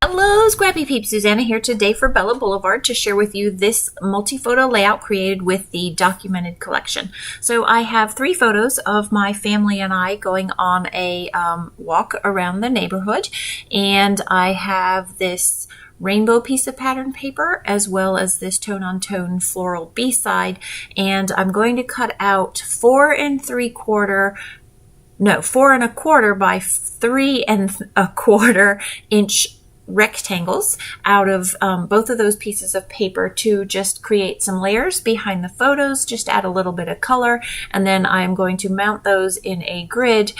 Hello, Scrappy Peeps. Susanna here today for Bella Boulevard to share with you this multi-photo layout created with the documented collection. So I have 3 photos of my family and I going on a walk around the neighborhood, and I have this rainbow piece of pattern paper as well as this tone-on-tone floral B-side, and I'm going to cut out 4 1/4 by 3 1/4 inch rectangles out of both of those pieces of paper to just create some layers behind the photos, just add a little bit of color, and then I'm going to mount those in a grid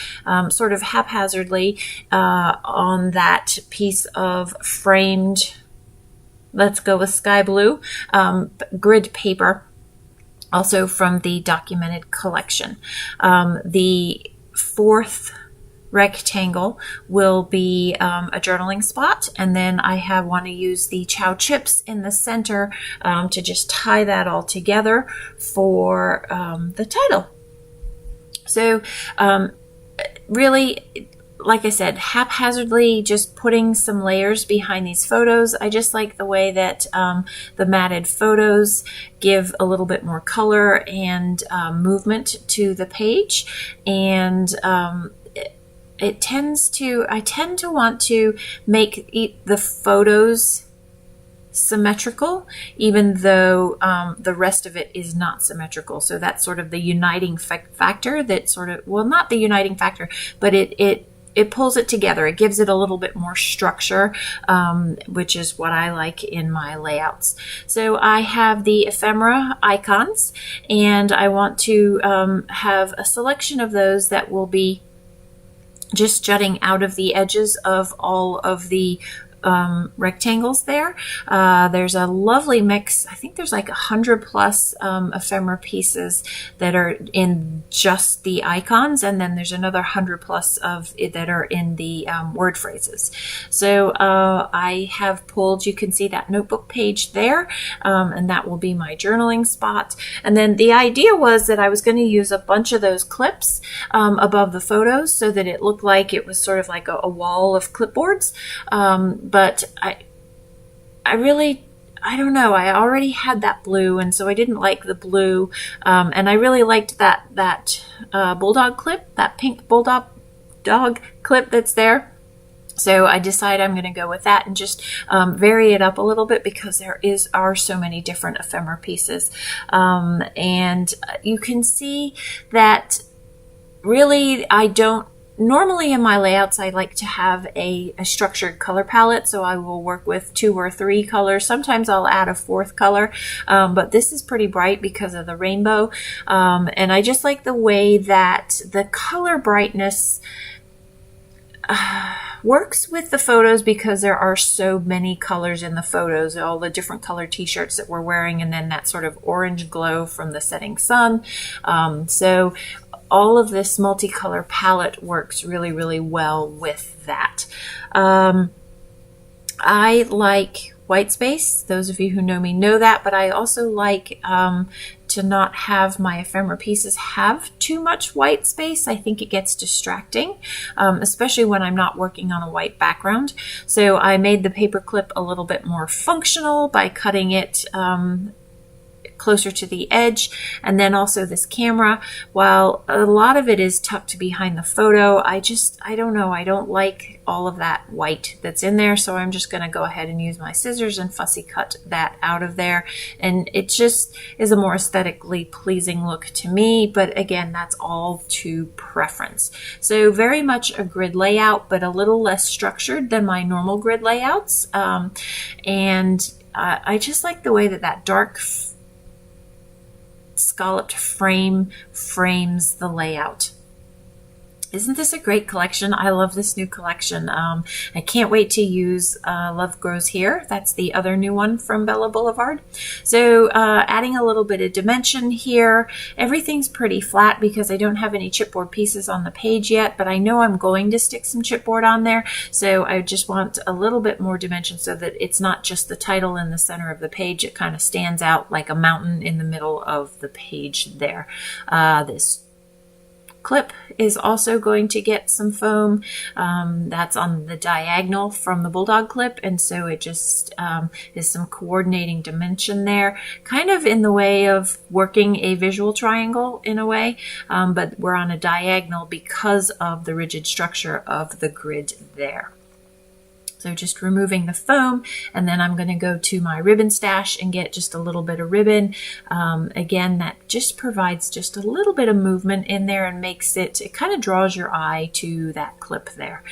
sort of haphazardly on that piece of framed, let's go with sky blue, grid paper, also from the documented collection. The 4th rectangle will be a journaling spot, and then I want to use the Chow Chips in the center to just tie that all together for the title. So really, like I said, haphazardly just putting some layers behind these photos. I just like the way that the matted photos give a little bit more color and movement to the page, and I tend to want to make the photos symmetrical, even though the rest of it is not symmetrical. So that's sort of the uniting factor that sort of, well, not the uniting factor, but it pulls it together. It gives it a little bit more structure, which is what I like in my layouts. So I have the ephemera icons, and I want to have a selection of those that will be just jutting out of the edges of all of the rectangles there. There's a lovely mix. I think there's like 100 plus ephemera pieces that are in just the icons, and then there's another 100 plus of it that are in the word phrases. So I have pulled, you can see that notebook page there, and that will be my journaling spot. And then the idea was that I was going to use a bunch of those clips above the photos so that it looked like it was sort of like a wall of clipboards. But I don't know, I already had that blue, and so I didn't like the blue, and I really liked that bulldog clip, that pink bulldog clip that's there. So I decided I'm going to go with that and just vary it up a little bit, because there are so many different ephemera pieces, and you can see that really I don't. Normally in my layouts, I like to have a structured color palette, so I will work with 2 or 3 colors. Sometimes I'll add a 4th color, but this is pretty bright because of the rainbow, and I just like the way that the color brightness works with the photos, because there are so many colors in the photos, all the different colored t-shirts that we're wearing, and then that sort of orange glow from the setting sun. So all of this multicolor palette works really, really well with that. I like white space. Those of you who know me know that, but I also like to not have my ephemera pieces have too much white space. I think it gets distracting, especially when I'm not working on a white background. So I made the paper clip a little bit more functional by cutting it closer to the edge. And then also this camera, while a lot of it is tucked behind the photo, I don't know, I don't like all of that white that's in there, so I'm just going to go ahead and use my scissors and fussy cut that out of there, and it just is a more aesthetically pleasing look to me. But again, that's all to preference. So very much a grid layout, but a little less structured than my normal grid layouts, and I just like the way that dark scalloped frame frames the layout. Isn't this a great collection? I love this new collection. I can't wait to use Love Grows Here. That's the other new one from Bella Boulevard. So adding a little bit of dimension here. Everything's pretty flat because I don't have any chipboard pieces on the page yet, but I know I'm going to stick some chipboard on there. So I just want a little bit more dimension so that it's not just the title in the center of the page. It kind of stands out like a mountain in the middle of the page there. This clip is also going to get some foam. That's on the diagonal from the Bulldog clip, and so it just is some coordinating dimension there, kind of in the way of working a visual triangle in a way, but we're on a diagonal because of the rigid structure of the grid there. So just removing the foam, and then I'm going to go to my ribbon stash and get just a little bit of ribbon. Again, that just provides just a little bit of movement in there and makes it kind of draws your eye to that clip there.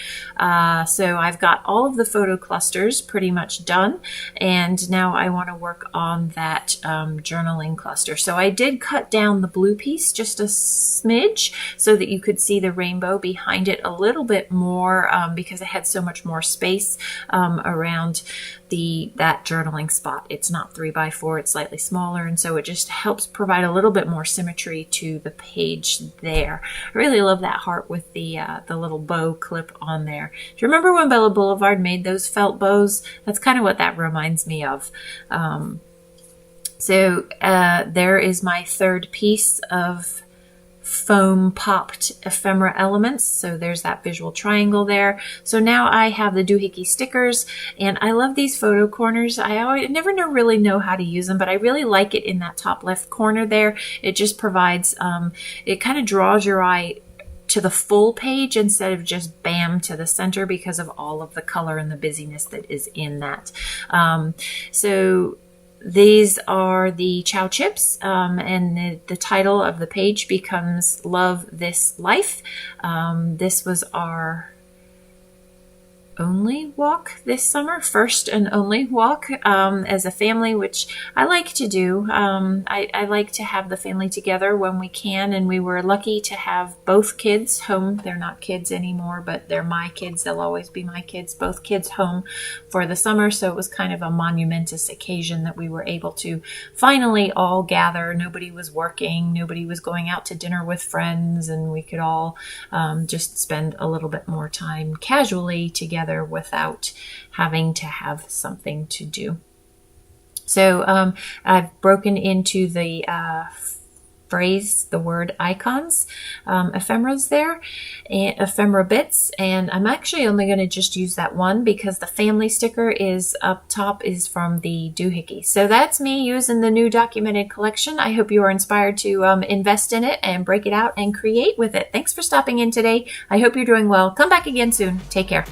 So I've got all of the photo clusters pretty much done, and now I want to work on that journaling cluster. So I did cut down the blue piece just a smidge so that you could see the rainbow behind it a little bit more, because I had so much more space around that journaling spot. It's not 3x4, it's slightly smaller, and so it just helps provide a little bit more symmetry to the page there. I really love that heart with the little bow clip on there. Do you remember when Bella Boulevard made those felt bows? That's kind of what that reminds me of. So there is my third piece of foam popped ephemera elements. So there's that visual triangle there. So now I have the doohickey stickers, and I love these photo corners. I never really know how to use them, but I really like it in that top left corner there. It just provides, it kind of draws your eye to the full page instead of just bam to the center because of all of the color and the busyness that is in that. So these are the Chow Chips, and the title of the page becomes Love This Life. This was our only walk this summer, first and only walk as a family, which I like to do. I like to have the family together when we can, and we were lucky to have both kids home. They're not kids anymore, but they're my kids. They'll always be my kids, both kids home for the summer. So it was kind of a monumentous occasion that we were able to finally all gather. Nobody was working, nobody was going out to dinner with friends, and we could all just spend a little bit more time casually together without having to have something to do. So I've broken into the phrase, the word icons, ephemeras there, and ephemera bits, and I'm actually only going to just use that one because the family sticker is up top is from the doohickey. So that's me using the new documented collection. I hope you are inspired to invest in it and break it out and create with it. Thanks for stopping in today. I hope you're doing well. Come back again soon. Take care.